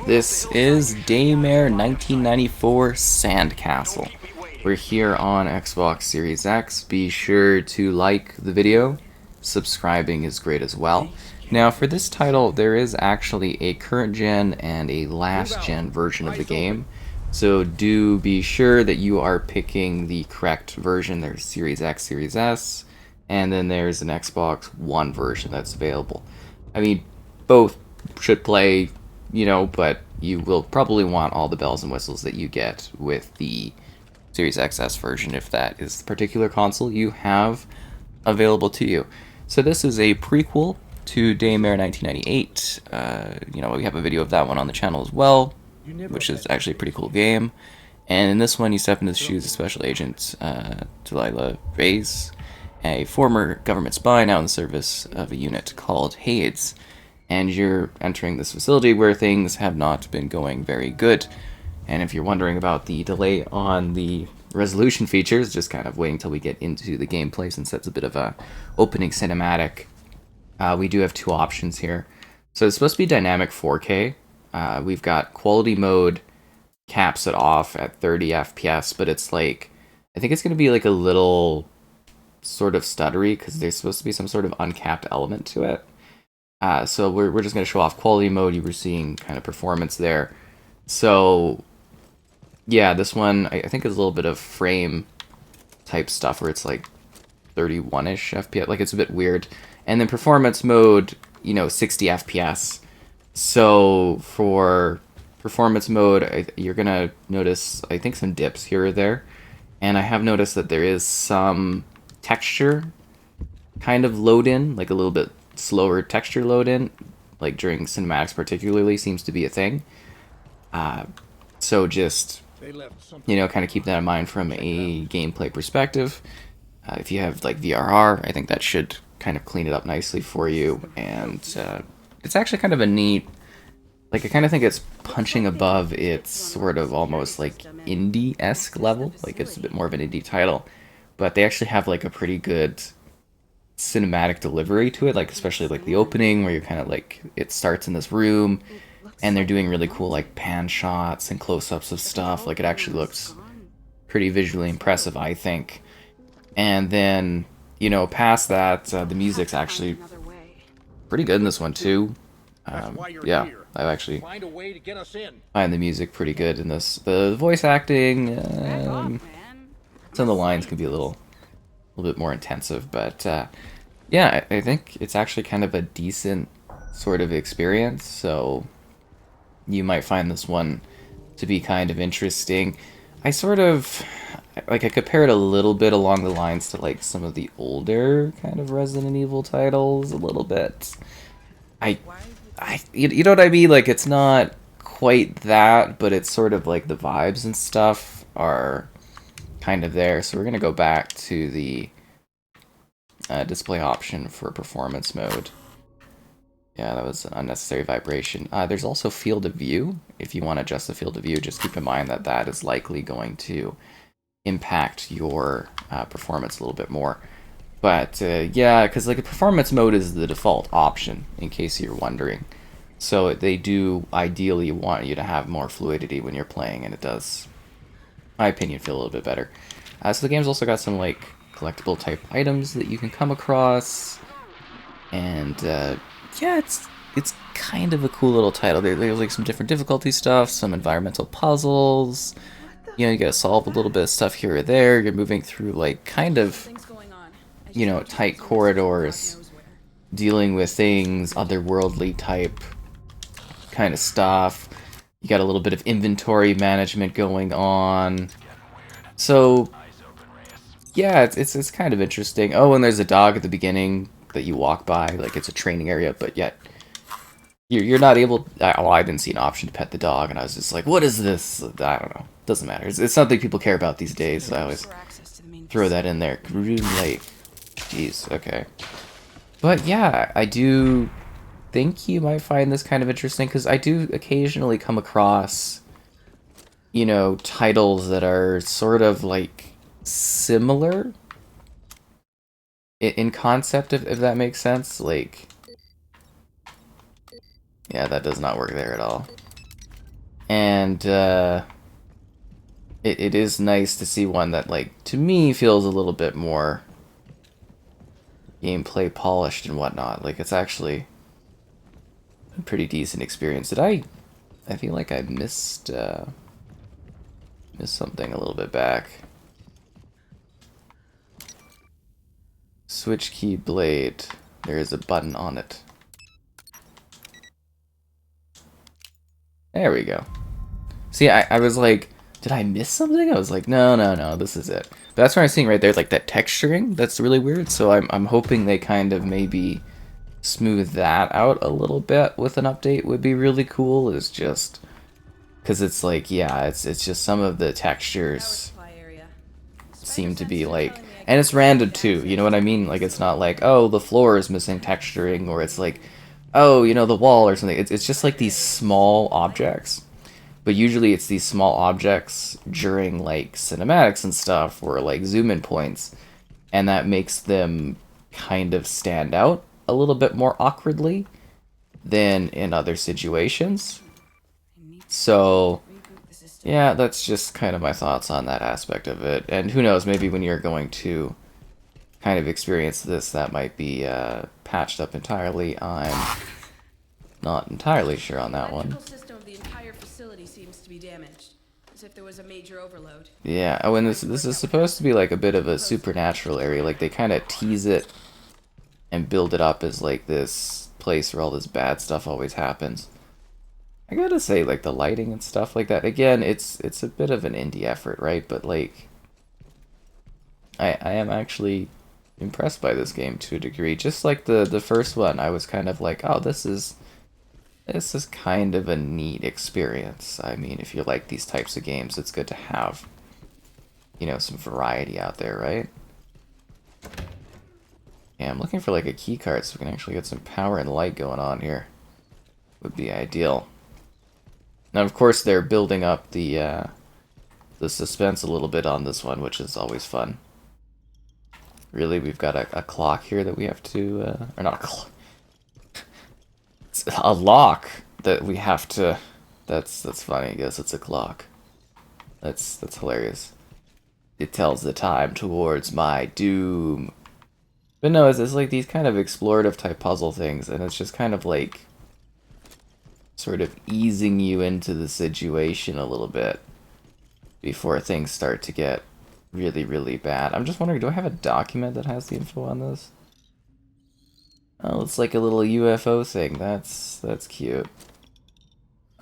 This is Daymare 1994 Sandcastle. We're here on Xbox Series X. Be sure to like the video. Subscribing is great as well. Now, for this title, there is actually a current gen and a last gen version of the game. So do be sure that you are picking the correct version. There's Series X, Series S, and then there's an Xbox One version that's available. I mean, both should play, but you will probably want all the bells and whistles that you get with the Series XS version if that is the particular console you have available to you. So this is a prequel to Daymare 1998. We have a video of that one on the channel as well, which is actually a pretty cool game. And in this one, you step into the shoes of Special Agent Delilah Reyes, a former government spy now in the service of a unit called Hades. And you're entering this facility where things have not been going very good. And if you're wondering about the delay on the resolution features, just kind of waiting until we get into the gameplay since that's a bit of a opening cinematic. We do have two options here. So it's supposed to be dynamic 4K. We've got quality mode caps it off at 30 FPS, but it's like, I think it's going to be like a little sort of stuttery because there's supposed to be some sort of uncapped element to it. So we're just going to show off quality mode. You were seeing kind of performance there. So yeah, this one I think is a little bit of frame type stuff where it's like 31-ish FPS. Like it's a bit weird. And then performance mode, 60 FPS. So for performance mode, you're going to notice, I think, some dips here or there. And I have noticed that there is some texture kind of load in, like a little bit slower texture load in, like during cinematics particularly, seems to be a thing. So just, kind of keep that in mind from a gameplay perspective. If you have like VRR, I think that should kind of clean it up nicely for you. And it's actually kind of a neat, like I kind of think it's punching above its sort of almost like indie-esque level. Like it's a bit more of an indie title, but they actually have like a pretty good cinematic delivery to it, like especially like the opening where you're kind of like, it starts in this room and they're doing really cool like pan shots and close-ups of stuff. Like it actually looks pretty visually impressive, I think. And then past that, the music's actually pretty good in this one too. Yeah, I actually find the music pretty good in this. The voice acting, some of the lines can be a little bit more intensive, but yeah, I think it's actually kind of a decent sort of experience, so you might find this one to be kind of interesting. I compare it a little bit along the lines to like some of the older kind of Resident Evil titles a little bit. You know what I mean? Like it's not quite that, but it's sort of like the vibes and stuff are kind of there. So we're gonna go back to the display option for performance mode. Yeah, that was an unnecessary vibration. There's also field of view. If you want to adjust the field of view, just keep in mind that that is likely going to impact your performance a little bit more. But yeah, because like a performance mode is the default option, in case you're wondering. So they do ideally want you to have more fluidity when you're playing, and it does, in my opinion, feel a little bit better. So the game's also got some like collectible type items that you can come across, and yeah, it's kind of a cool little title. There's like some different difficulty stuff, some environmental puzzles. You gotta solve a little bit of stuff here or there. You're moving through like kind of tight corridors, dealing with things, otherworldly type kind of stuff. You got a little bit of inventory management going on. So yeah, it's kind of interesting. Oh, and there's a dog at the beginning that you walk by, like it's a training area, but yet you're not able. Well, I didn't see an option to pet the dog, and I was just like, what is this? I don't know. Doesn't matter. It's something people care about these days. So I always throw that in there. Room late. Jeez. Okay. But yeah, I do think you might find this kind of interesting because I do occasionally come across, titles that are sort of like similar in concept, if that makes sense. Like, yeah, that does not work there at all. And it is nice to see one that, like, to me feels a little bit more gameplay polished and whatnot. Like, it's actually a pretty decent experience. I feel like I missed something a little bit back. Switch key blade. There is a button on it. There we go. See, I was like, did I miss something? I was like, no, this is it. But that's what I'm seeing right there, like that texturing. That's really weird. So I'm hoping they kind of maybe smooth that out a little bit with an update. Would be really cool. Is just because it's like, yeah, it's just some of the textures seem to be like, and it's random too. You know what I mean? Like, it's not like, oh, the floor is missing texturing, or it's like, oh, you know, the wall or something. It's just like these small objects. But usually it's these small objects during like cinematics and stuff, or like zoom in points, and that makes them kind of stand out a little bit more awkwardly than in other situations. So yeah, that's just kind of my thoughts on that aspect of it. And who knows, maybe when you're going to kind of experience this, that might be patched up entirely. I'm not entirely sure on that one. Seems to be damaged, as if there was a major overload. Yeah, oh, and this is supposed to be like a bit of a supernatural area. Like, they kind of tease it and build it up as like this place where all this bad stuff always happens. I gotta say, like, the lighting and stuff like that, again, it's a bit of an indie effort, right? But like, I am actually impressed by this game to a degree. Just like the first one, I was kind of like, oh, this is kind of a neat experience. I mean, if you like these types of games, it's good to have, you know, some variety out there, right? Yeah, I'm looking for like a key card so we can actually get some power and light going on here. Would be ideal. Now, of course, they're building up the suspense a little bit on this one, which is always fun. Really, we've got a clock here that we have to, or not a clock. A lock that we have to. That's funny. I guess it's a clock. That's hilarious. It tells the time towards my doom. But no, it's like these kind of explorative type puzzle things, and it's just kind of like sort of easing you into the situation a little bit before things start to get really, really bad. I'm just wondering, do I have a document that has the info on this? Oh, it's like a little UFO thing. That's cute.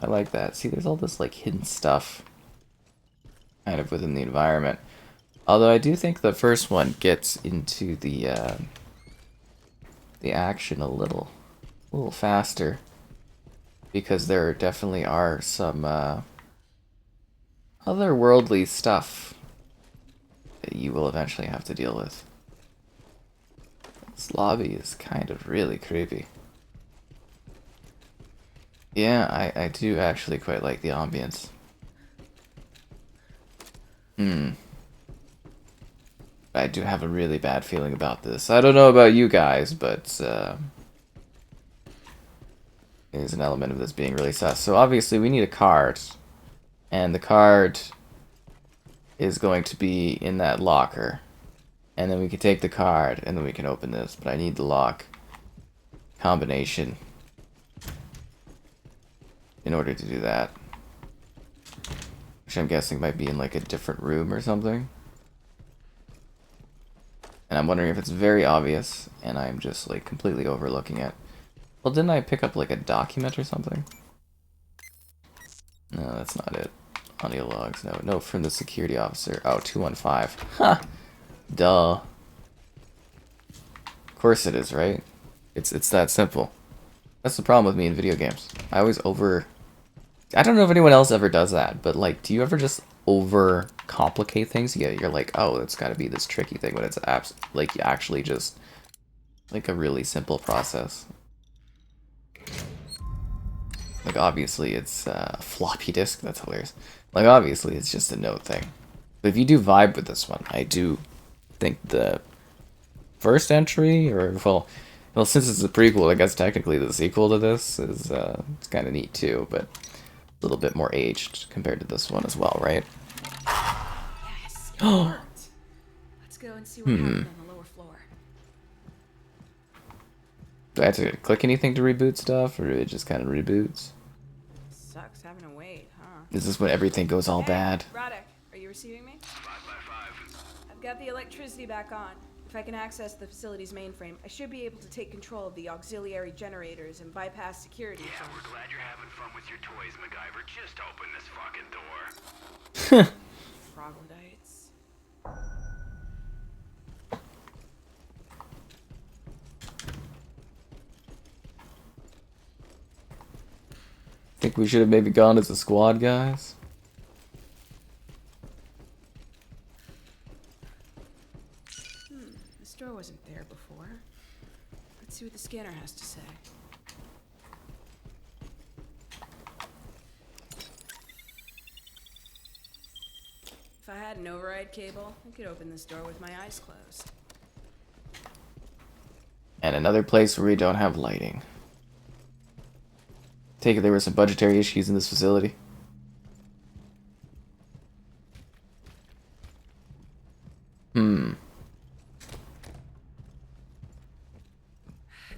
I like that. See, there's all this like hidden stuff kind of within the environment. Although I do think the first one gets into the action a little faster, because there definitely are some otherworldly stuff that you will eventually have to deal with. This lobby is kind of really creepy. Yeah, I do actually quite like the ambience. I do have a really bad feeling about this. I don't know about you guys, but there's an element of this being really sus. So obviously we need a card, and the card is going to be in that locker. And then we can take the card, and then we can open this. But I need the lock combination in order to do that. Which I'm guessing might be in like a different room or something. And I'm wondering if it's very obvious, and I'm just like completely overlooking it. Well, didn't I pick up like a document or something? No, that's not it. Audio logs, no. No, from the security officer. Oh, 215. Ha! Duh. Of course it is, right? It's that simple. That's the problem with me in video games. I always I don't know if anyone else ever does that, but like, do you ever just over complicate things? Yeah, you're like, oh, it's got to be this tricky thing, when it's like actually just like a really simple process. Like, obviously it's a floppy disk. That's hilarious. Like, obviously it's just a note thing. But if you do vibe with this one, I do think the first entry, or well, since it's a prequel, I guess technically the sequel to this is it's kind of neat too. But little bit more aged compared to this one as well, right? Yes, it worked. Let's go and see what happened on the lower floor. Do I have to click anything to reboot stuff, or it just kind of reboots? Sucks having to wait, huh? Is this when everything goes all bad? Radek, are you receiving me? 5x5. I've got the electricity back on. If I can access the facility's mainframe, I should be able to take control of the auxiliary generators and bypass security. Yeah, we're glad you're having fun with your toys, MacGyver. Just open this fucking door. Troglodytes. Think we should have maybe gone as a squad, guys? This door wasn't there before. Let's see what the scanner has to say. If I had an override cable, I could open this door with my eyes closed. And another place where we don't have lighting. Take it there were some budgetary issues in this facility.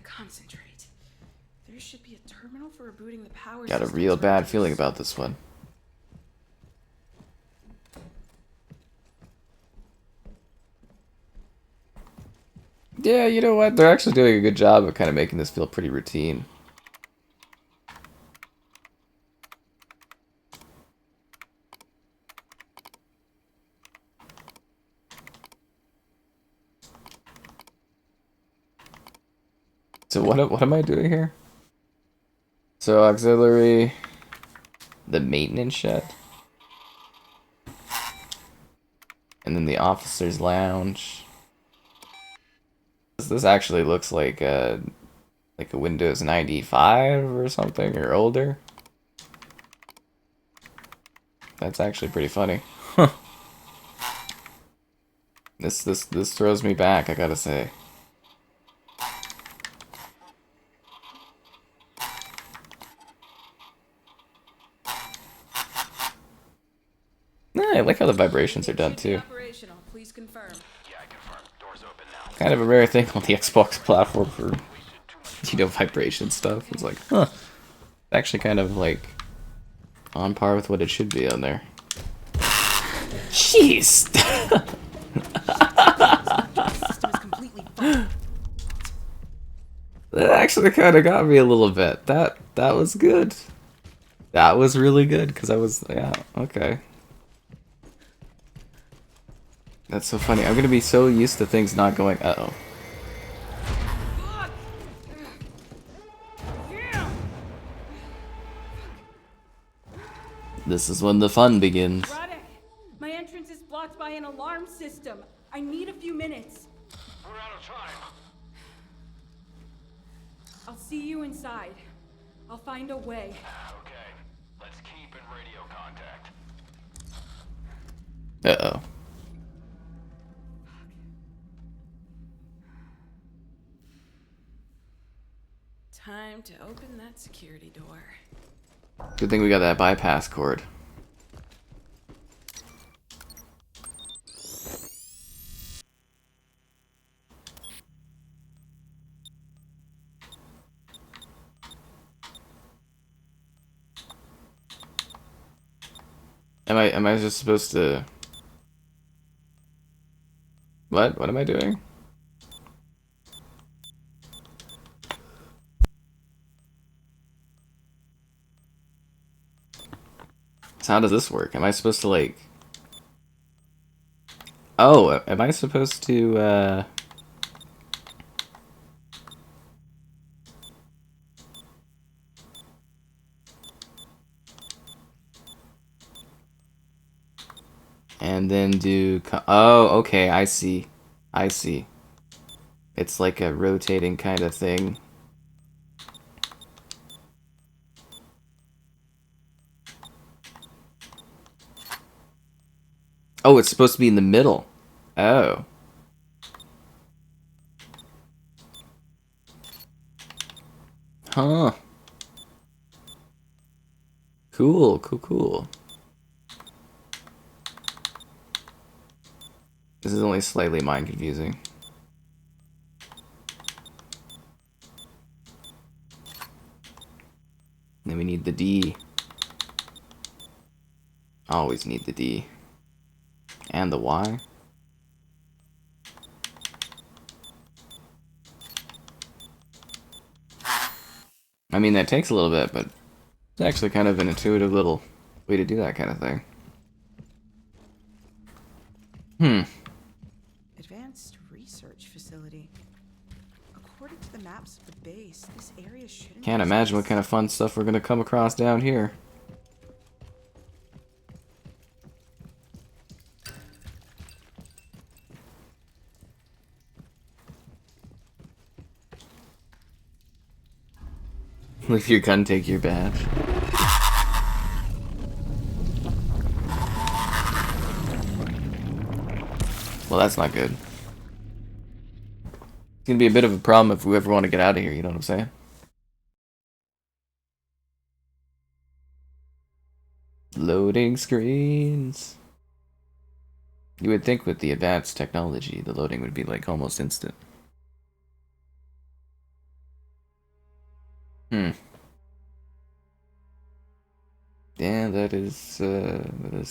Concentrate. There should be a terminal for rebooting the power Got a systems real around bad us. feeling about this one. Yeah, you know what? They're actually doing a good job of kind of making this feel pretty routine. So what am I doing here? So auxiliary, the maintenance shed, and then the officers' lounge. This actually looks like a Windows 95 or something, or older. That's actually pretty funny. This throws me back, I gotta say. I like how the vibrations are done too. Operational. Please confirm. Yeah, I confirm. Door's open now. Kind of a rare thing on the Xbox platform for, you know, vibration stuff. It's like, huh. Actually kind of like on par with what it should be on there. Jeez! System is completely fucked. That actually kind of got me a little bit. That was good. That was really good, because I was, yeah, okay. That's so funny. I'm gonna be so used to things not going, uh-oh. This is when the fun begins. Radek, my entrance is blocked by an alarm system. I need a few minutes. We're out of time. I'll see you inside. I'll find a way. Okay, let's keep in radio contact. Uh-oh. Time to open that security door. Good thing we got that bypass cord. Am I just supposed to... What? What am I doing? So how does this work? Am I supposed to, like... Oh, am I supposed to, And then do... Oh, okay, I see. I see. It's like a rotating kind of thing. Oh, it's supposed to be in the middle. Oh. Huh. Cool, cool, cool. This is only slightly mind confusing. Then we need the D. Always need the D. And the Y. I mean, that takes a little bit, but it's actually kind of an intuitive little way to do that kind of thing. Advanced research facility. According to the maps of the base, this area shouldn't. Can't imagine what kind of fun stuff we're gonna come across down here. Leave your gun, take your badge. Well, that's not good. It's gonna be a bit of a problem if we ever want to get out of here, you know what I'm saying? Loading screens. You would think with the advanced technology, the loading would be like almost instant. Yeah, that is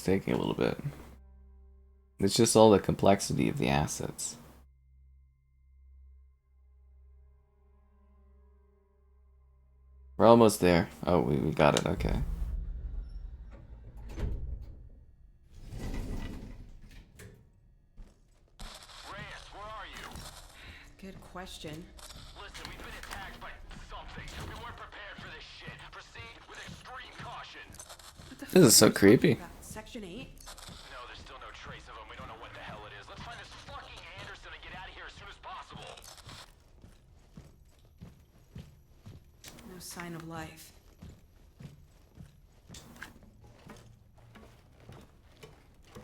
taking a little bit. It's just all the complexity of the assets. We're almost there. Oh, we got it, okay. Reyes, where are you? Good question. Listen, we've been attacked by something. We weren't prepared for this shit. Proceed with extreme caution. What the This is fuck so are you talking creepy. about? Section 8? No, there's still no trace of him. We don't know what the hell it is. Let's find this fucking Anderson and get out of here as soon as possible. No sign of life.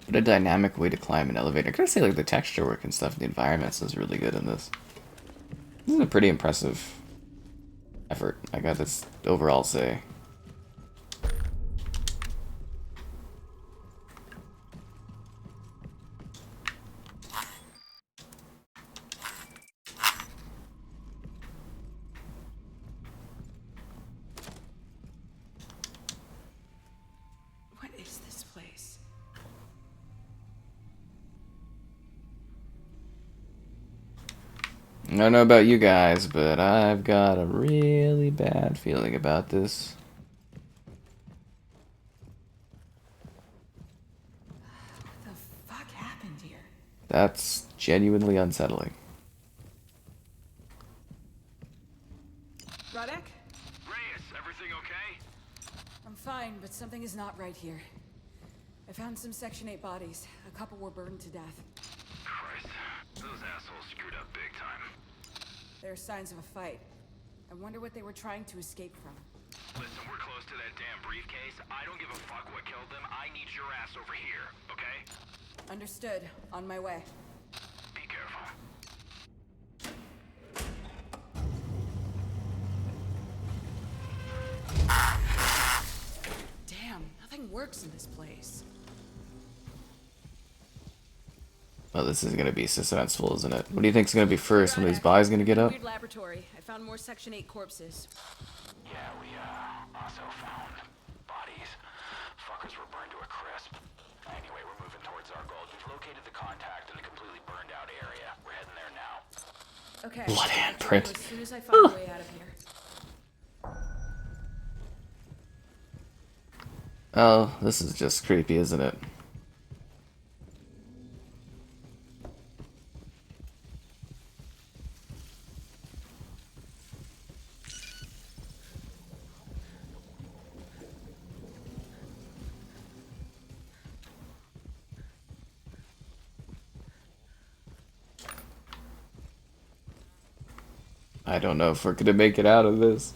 What a dynamic way to climb an elevator. I gotta say, like, the texture work and stuff, the environments is really good in this. This is a pretty impressive effort, I gotta overall say. What is this place? I don't know about you guys, but I've got a really bad feeling about this. What the fuck happened here? That's genuinely unsettling. Rodek? Reyes, everything okay? I'm fine, but something is not right here. I found some Section 8 bodies. A couple were burned to death. Christ, those assholes screwed up big time. There are signs of a fight. I wonder what they were trying to escape from. Listen, we're close to that damn briefcase. I don't give a fuck what killed them. I need your ass over here, okay? Understood. On my way. Be careful. Damn, nothing works in this place. Oh, this is gonna be suspenseful, isn't it? What do you think's gonna be first? When these bodies gonna get up? Weird laboratory. I found more Section 8 corpses. Yeah, we also found bodies. Fuckers were burned to a crisp. Anyway, we're moving towards our goal. We've located the contact in the completely burned out area. We're heading there now. Okay. Blood I'll handprint. tell you as soon as I find a way out of here. Oh, this is just creepy, isn't it? I don't know if we're gonna make it out of this.